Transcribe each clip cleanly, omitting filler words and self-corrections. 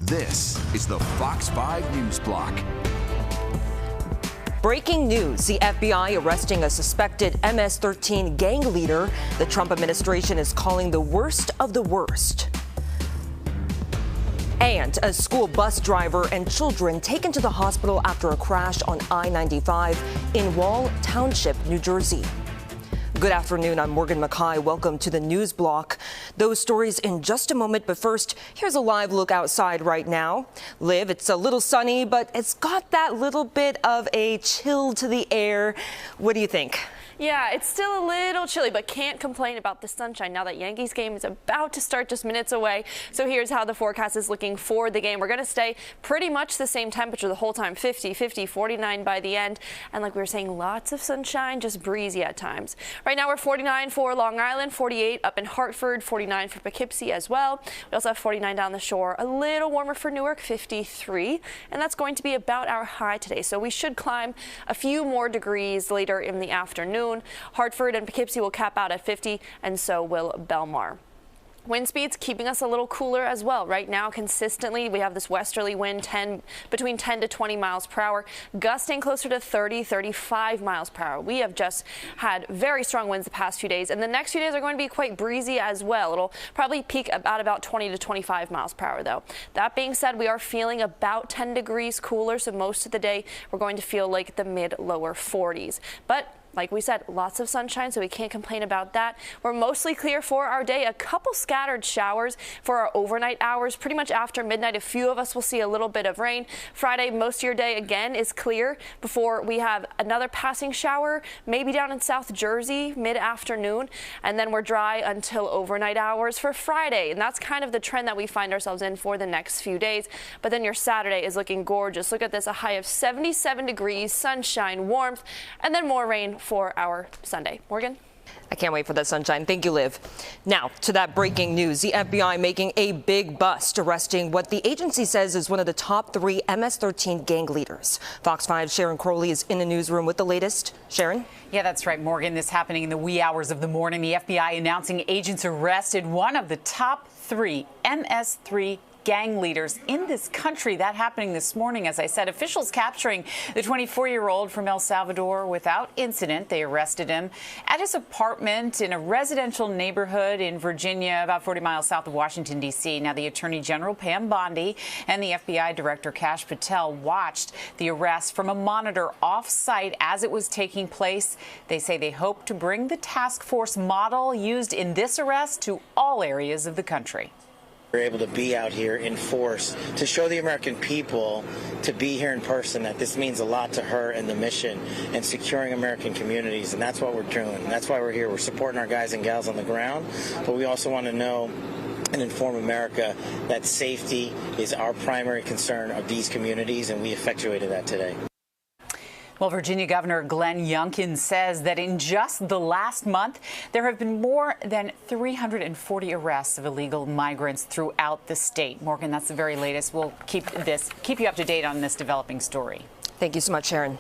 This is the Fox 5 News Block. Breaking news, the FBI arresting a suspected MS-13 gang leader the Trump administration is calling the worst of the worst. And a school bus driver and children taken to the hospital after a crash on I-95 in Wall Township, New Jersey. Good afternoon, I'm Morgan Mackay. Welcome to the News Block. Those stories in just a moment, but first, here's a live look outside right now. Liv, it's a little sunny, but it's got that little bit of a chill to the air. What do you think? Yeah, it's still a little chilly, but can't complain about the sunshine now that Yankees game is about to start just minutes away. So here's how the forecast is looking for the game. We're going to stay pretty much the same temperature the whole time, 50, 50, 49 by the end. And like we were saying, lots of sunshine, just breezy at times. Right now we're 49 for Long Island, 48 up in Hartford, 49 for Poughkeepsie as well. We also have 49 down the shore, a little warmer for Newark, 53. And that's going to be about our high today. So we should climb a few more degrees later in the afternoon. Hartford and Poughkeepsie will cap out at 50, and so will Belmar. Wind speeds keeping us a little cooler as well. Right now, consistently, we have this westerly wind between 10 to 20 miles per hour, gusting closer to 30, 35 miles per hour. We have just had very strong winds the past few days, and the next few days are going to be quite breezy as well. It'll probably peak about 20 to 25 miles per hour, though. That being said, we are feeling about 10 degrees cooler, so most of the day we're going to feel like the mid-lower 40s. But like we said, lots of sunshine, so we can't complain about that. We're mostly clear for our day. A couple scattered showers for our overnight hours. Pretty much after midnight, a few of us will see a little bit of rain. Friday, most of your day, again, is clear before we have another passing shower, maybe down in South Jersey, mid-afternoon. And then we're dry until overnight hours for Friday. And that's kind of the trend that we find ourselves in for the next few days. But then your Saturday is looking gorgeous. Look at this, a high of 77 degrees, sunshine, warmth, and then more rain for our Sunday. Morgan? I can't wait for the sunshine. Thank you, Liv. Now, to that breaking news, the FBI making a big bust, arresting what the agency says is one of the top 3 MS-13 gang leaders. Fox 5's Sharon Crowley is in the newsroom with the latest. Sharon? Yeah, that's right, Morgan. This happening in the wee hours of the morning. The FBI announcing agents arrested one of the top 3 MS-13 gang leaders in this country. That happening this morning, as I said. Officials capturing the 24-year-old from El Salvador without incident. They arrested him at his apartment in a residential neighborhood in Virginia, about 40 miles south of Washington, D.C. Now, the Attorney General, Pam Bondi, and the FBI Director, Kash Patel, watched the arrest from a monitor off-site as it was taking place. They say they hope to bring the task force model used in this arrest to all areas of the country. We're able to be out here in force to show the American people, to be here in person, that this means a lot to her and the mission and securing American communities. And that's what we're doing. That's why we're here. We're supporting our guys and gals on the ground, but we also want to know and inform America that safety is our primary concern of these communities, and we effectuated that today. Well, Virginia Governor Glenn Youngkin says that in just the last month, there have been more than 340 arrests of illegal migrants throughout the state. Morgan, that's the very latest. We'll keep you up to date on this developing story. Thank you so much, Sharon.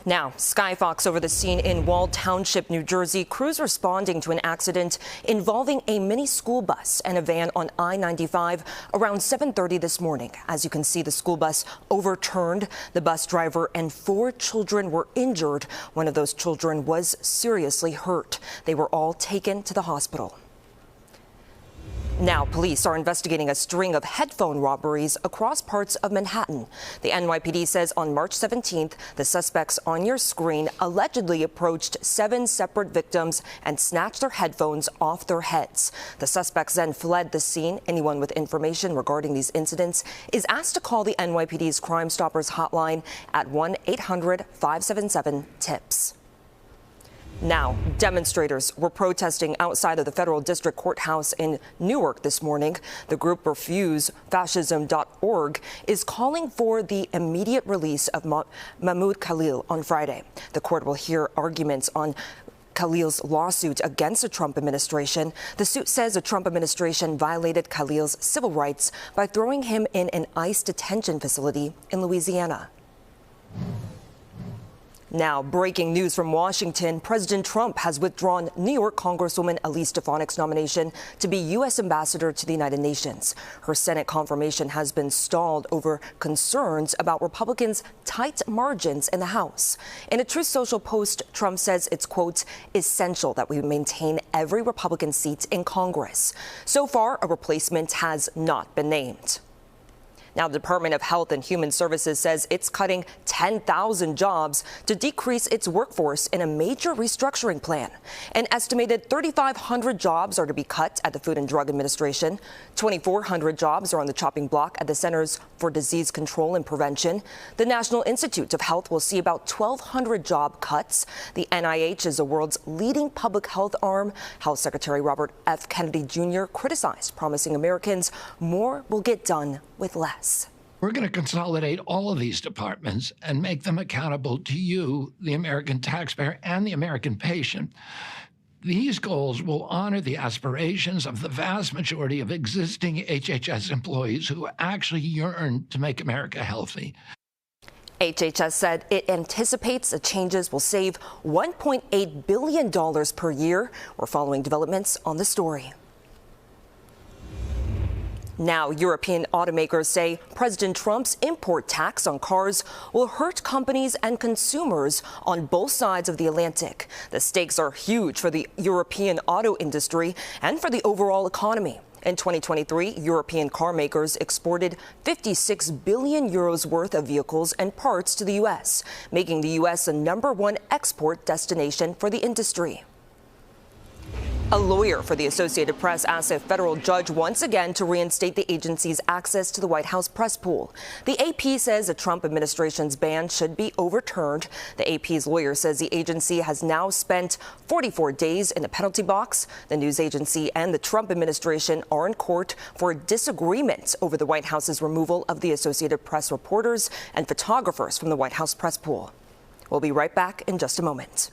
Now, Skyfox over the scene in Wall Township, New Jersey. Crews responding to an accident involving a mini school bus and a van on I-95 around 7:30 this morning. As you can see, the school bus overturned. The bus driver and 4 children were injured. One of those children was seriously hurt. They were all taken to the hospital. Now, police are investigating a string of headphone robberies across parts of Manhattan. The NYPD says on March 17th, the suspects on your screen allegedly approached 7 separate victims and snatched their headphones off their heads. The suspects then fled the scene. Anyone with information regarding these incidents is asked to call the NYPD's Crime Stoppers hotline at 1-800-577-TIPS. Now, demonstrators were protesting outside of the federal district courthouse in Newark this morning. The group RefuseFascism.org is calling for the immediate release of Mahmoud Khalil on Friday. The court will hear arguments on Khalil's lawsuit against the Trump administration. The suit says the Trump administration violated Khalil's civil rights by throwing him in an ICE detention facility in Louisiana. Now, breaking news from Washington, President Trump has withdrawn New York Congresswoman Elise Stefanik's nomination to be U.S. ambassador to the United Nations. Her Senate confirmation has been stalled over concerns about Republicans' tight margins in the House. In a Truth Social post, Trump says it's, quote, essential that we maintain every Republican seat in Congress. So far, a replacement has not been named. Now, the Department of Health and Human Services says it's cutting 10,000 jobs to decrease its workforce in a major restructuring plan. An estimated 3,500 jobs are to be cut at the Food and Drug Administration. 2,400 jobs are on the chopping block at the Centers for Disease Control and Prevention. The National Institute of Health will see about 1,200 job cuts. The NIH is the world's leading public health arm. Health Secretary Robert F. Kennedy Jr. criticized, promising Americans more will get done with less. We're going to consolidate all of these departments and make them accountable to you, the American taxpayer, and the American patient. These goals will honor the aspirations of the vast majority of existing HHS employees who actually yearn to make America healthy. HHS said it anticipates the changes will save $1.8 billion per year. We're following developments on the story. Now, European automakers say President Trump's import tax on cars will hurt companies and consumers on both sides of the Atlantic. The stakes are huge for the European auto industry and for the overall economy. In 2023, European car makers exported 56 billion euros worth of vehicles and parts to the U.S., making the U.S. the #1 export destination for the industry. A lawyer for the Associated Press asked a federal judge once again to reinstate the agency's access to the White House press pool. The AP says the Trump administration's ban should be overturned. The AP's lawyer says the agency has now spent 44 days in the penalty box. The news agency and the Trump administration are in court for a disagreement over the White House's removal of the Associated Press reporters and photographers from the White House press pool. We'll be right back in just a moment.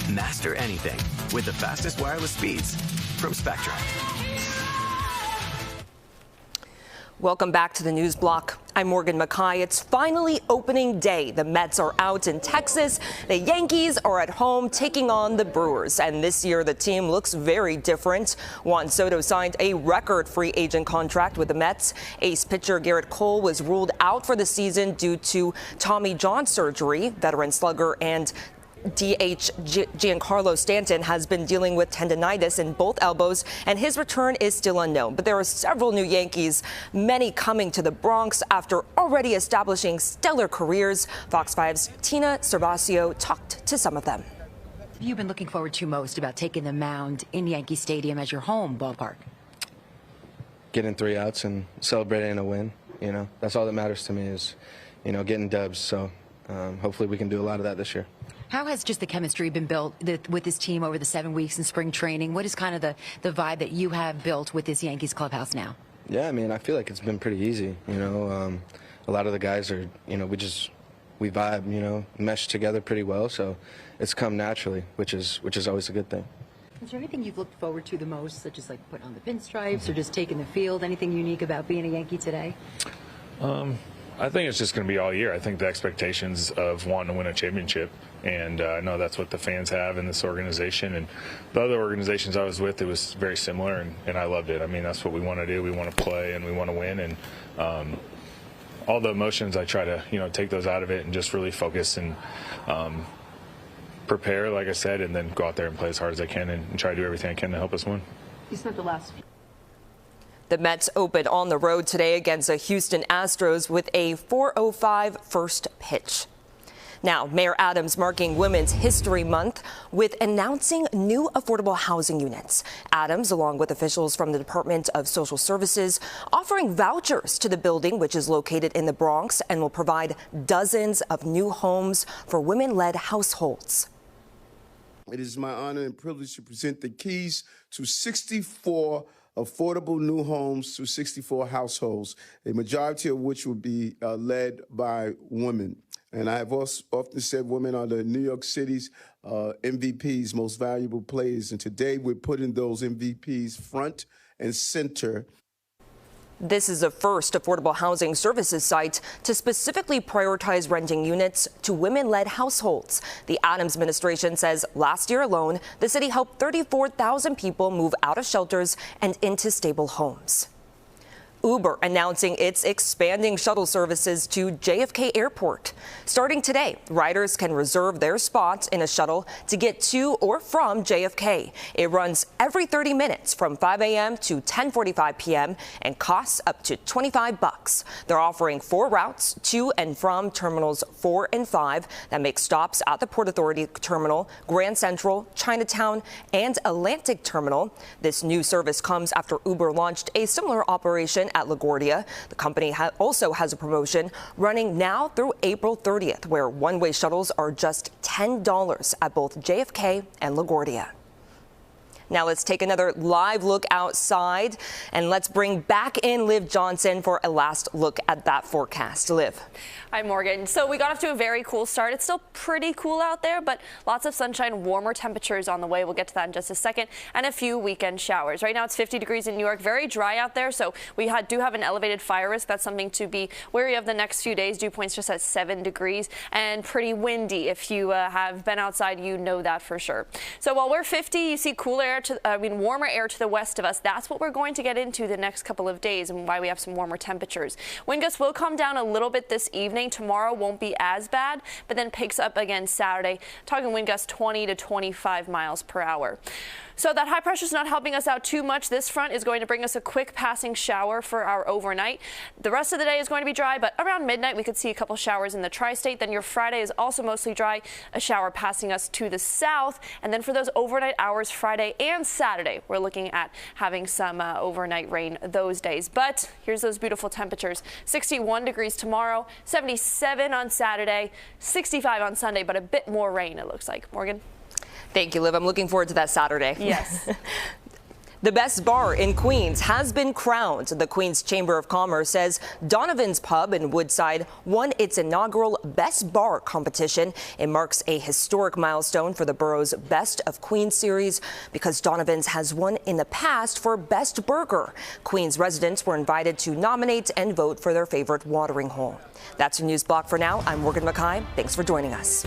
Master anything with the fastest wireless speeds from Spectrum. Welcome back to the News Block. I'm Morgan Mackay. It's finally opening day. The Mets are out in Texas. The Yankees are at home taking on the Brewers. And this year, the team looks very different. Juan Soto signed a record free agent contract with the Mets. Ace pitcher Garrett Cole was ruled out for the season due to Tommy John surgery. Veteran slugger and DH Giancarlo Stanton has been dealing with tendonitis in both elbows, and his return is still unknown. But there are several new Yankees, many coming to the Bronx after already establishing stellar careers. Fox 5's Tina Cervasio talked to some of them. What have you been looking forward to most about taking the mound in Yankee Stadium as your home ballpark? Getting 3 outs and celebrating a win. You know, that's all that matters to me is, you know, getting dubs. So hopefully we can do a lot of that this year. How has just the chemistry been built with this team over the 7 weeks in spring training? What is kind of the vibe that you have built with this Yankees clubhouse now? Yeah, I mean, I feel like it's been pretty easy. You know, a lot of the guys are, you know, we vibe, you know, mesh together pretty well. So it's come naturally, which is always a good thing. Is there anything you've looked forward to the most, such as like putting on the pinstripes or just taking the field? Anything unique about being a Yankee today? I think it's just going to be all year. I think the expectations of wanting to win a championship, and I know that's what the fans have in this organization. And the other organizations I was with, it was very similar, and I loved it. I mean, that's what we want to do. We want to play, and we want to win. And all the emotions, I try to, you know, take those out of it and just really focus and prepare, like I said, and then go out there and play as hard as I can and try to do everything I can to help us win. You spent the last The Mets open on the road today against the Houston Astros with a 4:05 first pitch. Now, Mayor Adams marking Women's History Month with announcing new affordable housing units. Adams, along with officials from the Department of Social Services, offering vouchers to the building, which is located in the Bronx and will provide dozens of new homes for women-led households. It is my honor and privilege to present the keys to 64 affordable new homes to 64 households, a majority of which will be led by women. And I have also often said women are the New York City's MVPs, most valuable players. And today we're putting those MVPs front and center. This is the first affordable housing services site to specifically prioritize renting units to women-led households. The Adams administration says last year alone, the city helped 34,000 people move out of shelters and into stable homes. Uber announcing it's expanding shuttle services to JFK Airport. Starting today, riders can reserve their spots in a shuttle to get to or from JFK. It runs every 30 minutes from 5 a.m. to 10:45 p.m. and costs up to $25. They're offering 4 routes to and from terminals 4 and 5 that make stops at the Port Authority Terminal, Grand Central, Chinatown, and Atlantic Terminal. This new service comes after Uber launched a similar operation at LaGuardia. The company also has a promotion running now through April 30th, where one-way shuttles are just $10 at both JFK and LaGuardia. Now let's take another live look outside, and let's bring back in Liv Johnson for a last look at that forecast. Liv. Hi, Morgan. So we got off to a very cool start. It's still pretty cool out there, but lots of sunshine, warmer temperatures on the way. We'll get to that in just a second, and a few weekend showers. Right now it's 50 degrees in New York, very dry out there, so we do have an elevated fire risk. That's something to be wary of the next few days. Dew points just at 7 degrees, and pretty windy. If you have been outside, you know that for sure. So while we're 50, you see cool air warmer air to the west of us. That's what we're going to get into the next couple of days and why we have some warmer temperatures. Wind gusts will come down a little bit this evening. Tomorrow won't be as bad, but then picks up again Saturday. Talking wind gusts 20 to 25 miles per hour. So that high pressure is not helping us out too much. This front is going to bring us a quick passing shower for our overnight. The rest of the day is going to be dry, but around midnight we could see a couple showers in the tri-state. Then your Friday is also mostly dry, a shower passing us to the south. And then for those overnight hours, Friday and Saturday, we're looking at having some overnight rain those days. But here's those beautiful temperatures. 61 degrees tomorrow, 77 on Saturday, 65 on Sunday, but a bit more rain it looks like. Morgan? Thank you, Liv. I'm looking forward to that Saturday. Yes. The best bar in Queens has been crowned. The Queens Chamber of Commerce says Donovan's Pub in Woodside won its inaugural Best Bar competition. It marks a historic milestone for the borough's Best of Queens series because Donovan's has won in the past for Best Burger. Queens residents were invited to nominate and vote for their favorite watering hole. That's your news block for now. I'm Morgan Mackay. Thanks for joining us.